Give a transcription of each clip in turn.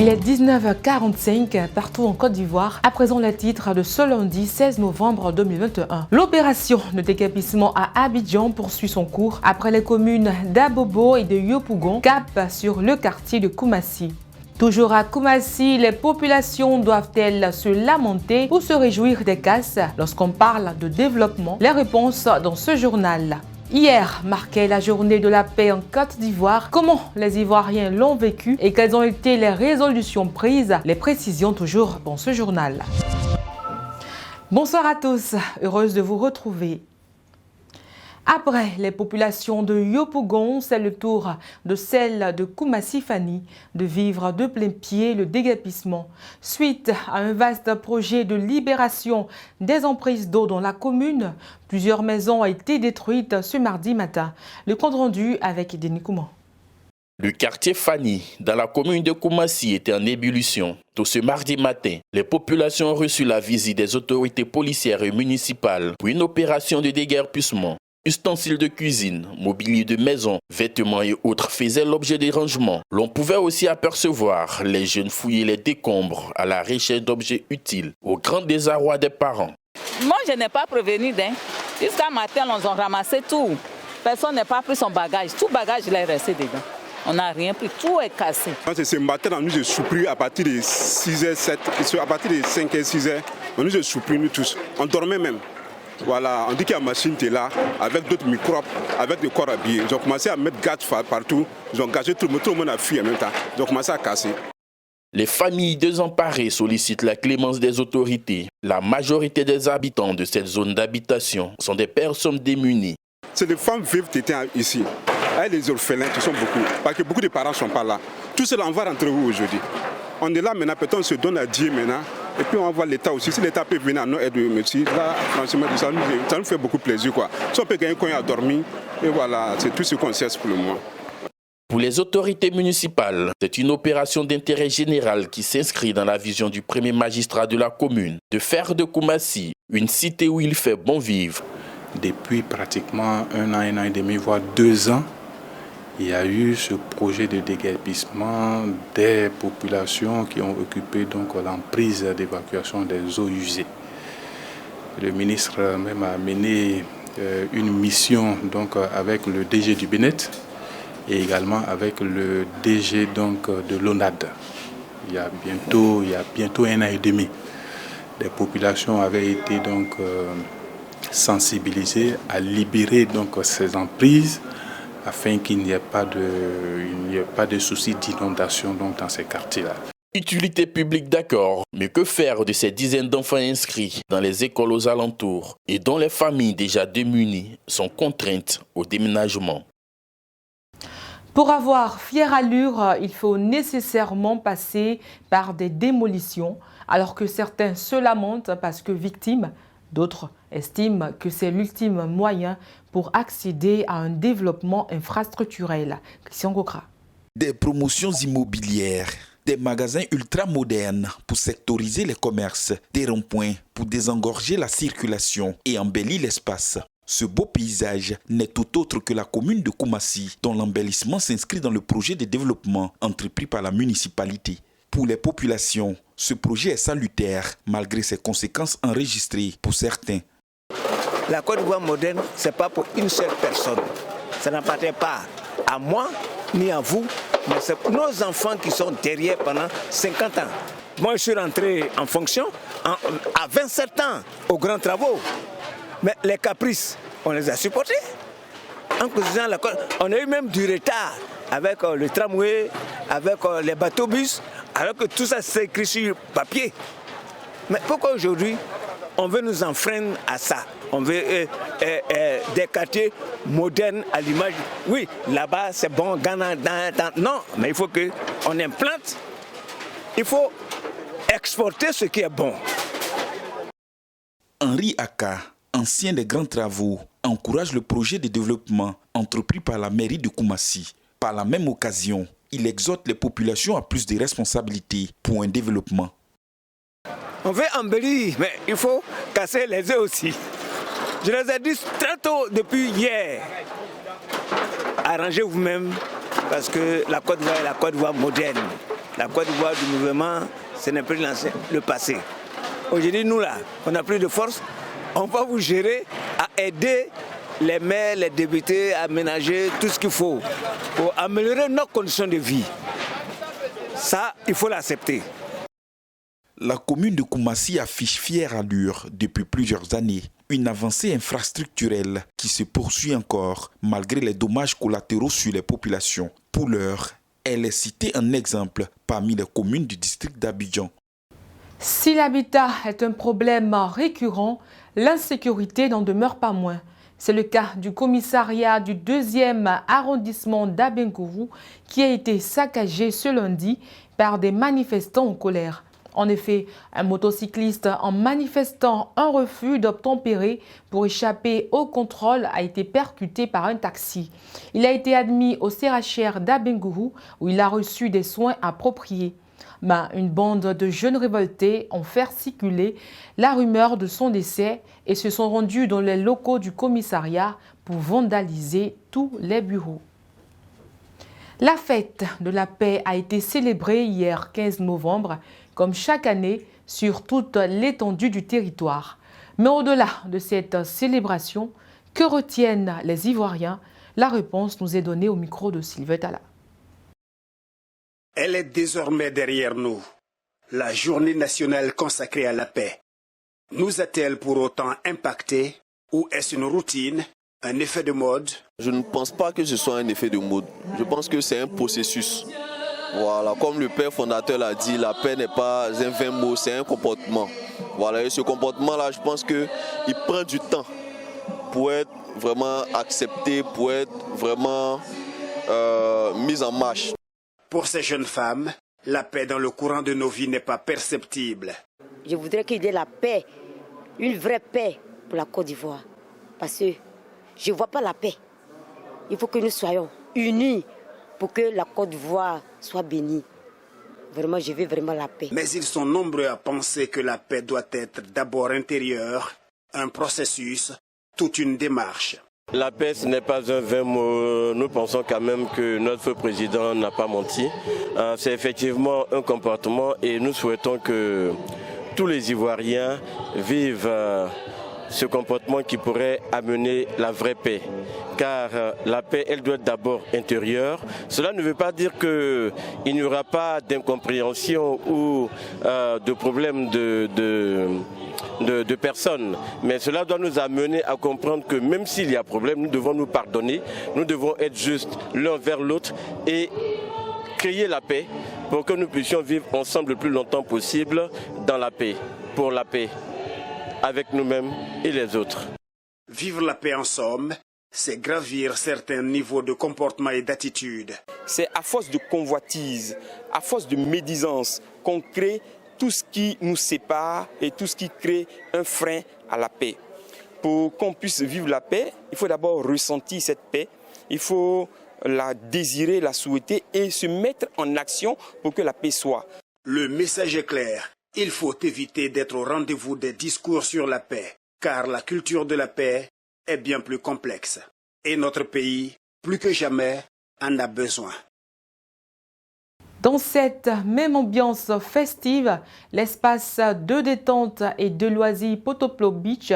Il est 19h45 partout en Côte d'Ivoire. À présent, le titre de ce lundi 16 novembre 2021. L'opération de déguerpissement à Abidjan poursuit son cours après les communes d'Abobo et de Yopougon, cap sur le quartier de Koumassi. Toujours à Koumassi, les populations doivent-elles se lamenter ou se réjouir des casses lorsqu'on parle de développement? Les réponses dans ce journal. Hier marquait la journée de la paix en Côte d'Ivoire. Comment les Ivoiriens l'ont vécu et quelles ont été les résolutions prises? Les précisions toujours dans ce journal. Bonsoir à tous, heureuse de vous retrouver. Après les populations de Yopougon, c'est le tour de celle de Koumassi-Fanny de vivre de plein pied le déguerpissement. Suite à un vaste projet de libération des emprises d'eau dans la commune, plusieurs maisons ont été détruites ce mardi matin. Le compte rendu avec Denis Kouman. Le quartier Fanny, dans la commune de Koumassi, était en ébullition. Tôt ce mardi matin, les populations ont reçu la visite des autorités policières et municipales pour une opération de déguerpissement. Ustensiles de cuisine, mobilier de maison, vêtements et autres faisaient l'objet des rangements. L'on pouvait aussi apercevoir les jeunes fouiller les décombres à la recherche d'objets utiles, au grand désarroi des parents. Moi, je n'ai pas prévenu. Jusqu'à matin, on a ramassé tout. Personne n'a pas pris son bagage. Tout bagage, il est resté dedans. On n'a rien pris, tout est cassé. Ce matin, nous, je suis pris à partir de 6h, 7 à partir de 5h, 6h. Nous, je suis pris, nous tous. On dormait même. Voilà, on dit qu'il y a une machine qui est là, avec d'autres microbes, avec des corps habillés. Ils ont commencé à mettre gaz partout, ils ont gazé tout le monde a fui en même temps. Ils ont commencé à casser. Les familles désemparées sollicitent la clémence des autorités. La majorité des habitants de cette zone d'habitation sont des personnes démunies. C'est des femmes vives qui étaient ici. Et les orphelins qui sont beaucoup, parce que beaucoup de parents ne sont pas là. Tout cela, on va rentrer où aujourd'hui? On est là maintenant, peut-être on se donne à Dieu maintenant. Et puis on va voir l'État aussi. Si l'État peut venir à nous aider, merci. Là, franchement, ça nous fait beaucoup plaisir, quoi. Si on peut gagner quand il a dormi, et voilà, c'est tout ce qu'on cherche pour le moment. Pour les autorités municipales, c'est une opération d'intérêt général qui s'inscrit dans la vision du premier magistrat de la commune, de faire de Koumassi une cité où il fait bon vivre. Depuis pratiquement un an et demi, voire 2 ans, il y a eu ce projet de déguerpissement des populations qui ont occupé donc l'emprise d'évacuation des eaux usées. Le ministre même a mené une mission donc avec le DG du Bénet et également avec le DG donc de l'ONAD. Il y a bientôt un an et demi. Les populations avaient été donc sensibilisées à libérer donc ces emprises afin qu'il n'y ait pas de soucis d'inondation dans ces quartiers-là. Utilité publique d'accord, mais que faire de ces dizaines d'enfants inscrits dans les écoles aux alentours et dont les familles déjà démunies sont contraintes au déménagement? Pour avoir fière allure, il faut nécessairement passer par des démolitions, alors que certains se lamentent parce que victimes, d'autres estiment que c'est l'ultime moyen pour accéder à un développement infrastructurel. Christian Gokra. Des promotions immobilières, des magasins ultra-modernes pour sectoriser les commerces, des ronds-points pour désengorger la circulation et embellir l'espace. Ce beau paysage n'est tout autre que la commune de Koumassi, dont l'embellissement s'inscrit dans le projet de développement entrepris par la municipalité. Pour les populations, ce projet est salutaire malgré ses conséquences enregistrées pour certains. La Côte d'Ivoire moderne, ce n'est pas pour une seule personne. Ça n'appartient pas à moi ni à vous, mais c'est nos enfants qui sont derrière pendant 50 ans. Moi, je suis rentré en fonction à 27 ans aux grands travaux. Mais les caprices, on les a supportés. En construisant la côte, on a eu même du retard avec le tramway, avec les bateaux-bus, alors que tout ça c'est écrit sur papier. Mais pourquoi aujourd'hui on veut nous enfreindre à ça? On veut des quartiers modernes à l'image. Oui, là-bas c'est bon, Ghana, non, mais il faut qu'on implante. Il faut exporter ce qui est bon. Henri Aka, ancien des grands travaux, encourage le projet de développement entrepris par la mairie de Koumassi. Par la même occasion, il exhorte les populations à plus de responsabilités pour un développement. On veut embellir, mais il faut casser les œufs aussi. Je les ai dit très tôt depuis hier. Arrangez vous-même parce que la Côte d'Ivoire est la Côte d'Ivoire moderne. La Côte d'Ivoire du mouvement, ce n'est plus le passé. Aujourd'hui, nous là, on a plus de force. On va vous gérer à aider les maires, les députés à aménager tout ce qu'il faut pour améliorer nos conditions de vie. Ça, il faut l'accepter. La commune de Koumassi affiche fière allure depuis plusieurs années. Une avancée infrastructurelle qui se poursuit encore malgré les dommages collatéraux sur les populations. Pour l'heure, elle est citée un exemple parmi les communes du district d'Abidjan. Si l'habitat est un problème récurrent, l'insécurité n'en demeure pas moins. C'est le cas du commissariat du 2e arrondissement d'Abengourou qui a été saccagé ce lundi par des manifestants en colère. En effet, un motocycliste en manifestant un refus d'obtempérer pour échapper au contrôle a été percuté par un taxi. Il a été admis au CHR d'Abengourou où il a reçu des soins appropriés. Mais une bande de jeunes révoltés ont fait circuler la rumeur de son décès et se sont rendus dans les locaux du commissariat pour vandaliser tous les bureaux. La fête de la paix a été célébrée hier 15 novembre, comme chaque année, sur toute l'étendue du territoire. Mais au-delà de cette célébration, que retiennent les Ivoiriens? La réponse nous est donnée au micro de Sylvain Talla. Elle est désormais derrière nous, la journée nationale consacrée à la paix. Nous a-t-elle pour autant impacté ou est-ce une routine, un effet de mode? Je ne pense pas que ce soit un effet de mode. Je pense que c'est un processus. Voilà, comme le père fondateur l'a dit, la paix n'est pas un vain mot, c'est un comportement. Voilà, et ce comportement-là, je pense qu'il prend du temps pour être vraiment accepté, pour être vraiment mis en marche. Pour ces jeunes femmes, la paix dans le courant de nos vies n'est pas perceptible. Je voudrais qu'il y ait la paix, une vraie paix pour la Côte d'Ivoire. Parce que je ne vois pas la paix. Il faut que nous soyons unis pour que la Côte d'Ivoire soit bénie. Vraiment, je veux vraiment la paix. Mais ils sont nombreux à penser que la paix doit être d'abord intérieure, un processus, toute une démarche. La paix, ce n'est pas un vain mot. Nous pensons quand même que notre président n'a pas menti. C'est effectivement un comportement et nous souhaitons que tous les Ivoiriens vivent ce comportement qui pourrait amener la vraie paix. Car la paix, elle doit être d'abord intérieure. Cela ne veut pas dire qu'il n'y aura pas d'incompréhension ou de problèmes de personnes. Mais cela doit nous amener à comprendre que même s'il y a problème, nous devons nous pardonner. Nous devons être justes l'un vers l'autre et créer la paix pour que nous puissions vivre ensemble le plus longtemps possible dans la paix, pour la paix, avec nous-mêmes et les autres. Vivre la paix en somme, c'est gravir certains niveaux de comportement et d'attitude. C'est à force de convoitise, à force de médisance qu'on crée tout ce qui nous sépare et tout ce qui crée un frein à la paix. Pour qu'on puisse vivre la paix, il faut d'abord ressentir cette paix, il faut la désirer, la souhaiter et se mettre en action pour que la paix soit. Le message est clair. Il faut éviter d'être au rendez-vous des discours sur la paix, car la culture de la paix est bien plus complexe. Et notre pays, plus que jamais, en a besoin. Dans cette même ambiance festive, l'espace de détente et de loisirs Potoplo Beach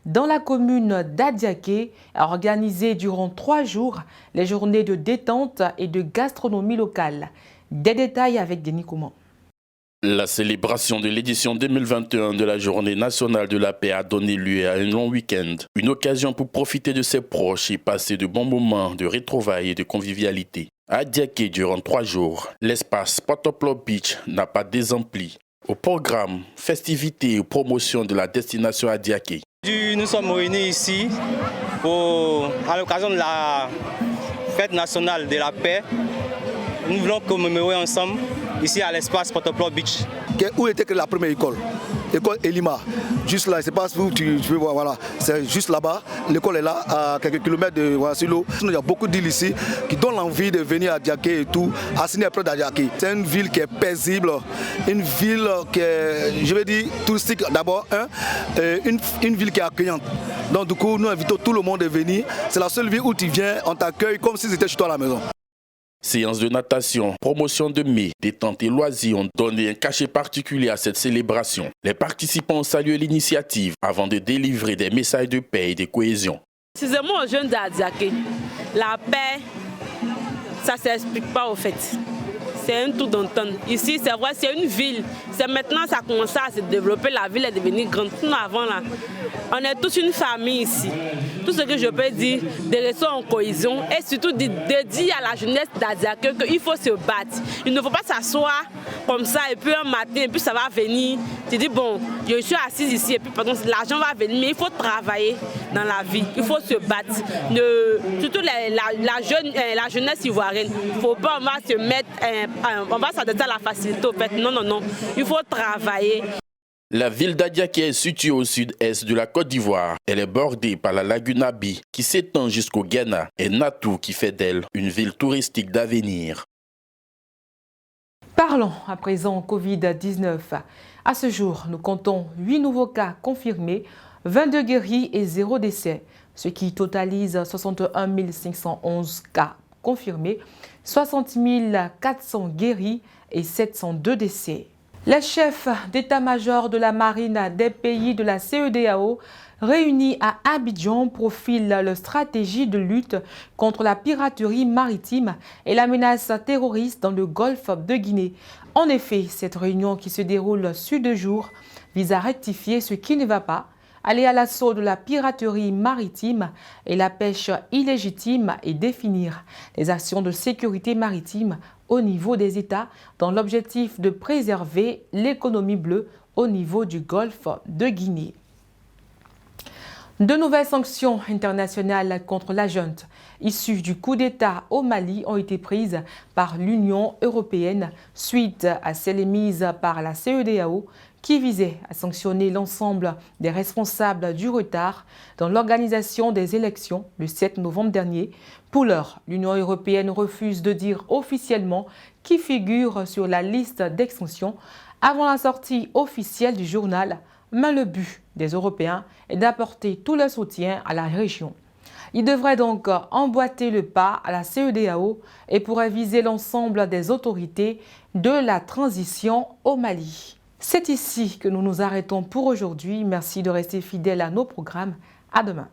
dans la commune d'Adiaké a organisé durant 3 jours les journées de détente et de gastronomie locale. Des détails avec Denis Kouman. La célébration de l'édition 2021 de la Journée nationale de la paix a donné lieu à un long week-end. Une occasion pour profiter de ses proches et passer de bons moments de retrouvailles et de convivialité. À Adiaké, durant 3 jours, l'espace Potoplo Beach n'a pas désempli. Au programme, festivités et promotion de la destination Adiaké. Nous sommes réunis ici à l'occasion de la fête nationale de la paix. Nous voulons commémorer ensemble ici à l'espace Potoplo Beach. Où était la première école? L'école Elima. Juste là, c'est pas où tu peux voir, voilà. C'est juste là-bas. L'école est là, à quelques kilomètres de Wassilo. Il y a beaucoup d'îles ici qui donnent l'envie de venir à Adiaké et tout, à signer près d'Adiaké. C'est une ville qui est paisible, une ville qui est, je vais dire, touristique d'abord, une ville qui est accueillante. Donc du coup, nous invitons tout le monde à venir. C'est la seule ville où tu viens, on t'accueille comme si c'était chez toi à la maison. Séances de natation, promotion de mai, détente et loisirs ont donné un cachet particulier à cette célébration. Les participants ont salué l'initiative avant de délivrer des messages de paix et de cohésion. Précisément aux jeunes d'Adiaké, la paix, ça ne s'explique pas au fait. C'est un tout d'entendre. Ici, c'est vrai, c'est une ville. C'est maintenant ça commence à se développer, la ville est devenue grande. Nous, avant, là, on est tous une famille ici. Tout ce que je peux dire, de rester en cohésion et surtout de dire à la jeunesse d'Adiaké qu'il faut se battre. Il ne faut pas s'asseoir comme ça et puis un matin, et puis ça va venir. Tu dis, bon, je suis assise ici et puis l'argent va venir, mais il faut travailler dans la vie. Il faut se battre. Surtout la jeunesse ivoirienne. Il ne faut pas, on va se mettre... on va s'adapter à la facilité au fait. Non, non, non. Il faut travailler. La ville d'Adiaké est située au sud-est de la Côte d'Ivoire. Elle est bordée par la lagune Abi qui s'étend jusqu'au Ghana et Natou qui fait d'elle une ville touristique d'avenir. Parlons à présent Covid-19. À ce jour, nous comptons 8 nouveaux cas confirmés, 22 guéris et 0 décès, ce qui totalise 61 511 cas confirmés, 60 400 guéris et 702 décès. Les chefs d'état-major de la marine des pays de la CEDEAO réunis à Abidjan profilent leur stratégie de lutte contre la piraterie maritime et la menace terroriste dans le golfe de Guinée. En effet, cette réunion qui se déroule sur 2 jours vise à rectifier ce qui ne va pas, aller à l'assaut de la piraterie maritime et la pêche illégitime et définir les actions de sécurité maritime au niveau des États dans l'objectif de préserver l'économie bleue au niveau du golfe de Guinée. De nouvelles sanctions internationales contre la junte issues du coup d'État au Mali ont été prises par l'Union européenne suite à celles émises par la CEDEAO qui visait à sanctionner l'ensemble des responsables du retard dans l'organisation des élections le 7 novembre dernier. Pour l'heure, l'Union européenne refuse de dire officiellement qui figure sur la liste d'extension avant la sortie officielle du journal, mais le but des Européens est d'apporter tout leur soutien à la région. Il devrait donc emboîter le pas à la CEDEAO et pourrait viser l'ensemble des autorités de la transition au Mali. C'est ici que nous nous arrêtons pour aujourd'hui. Merci de rester fidèles à nos programmes. À demain.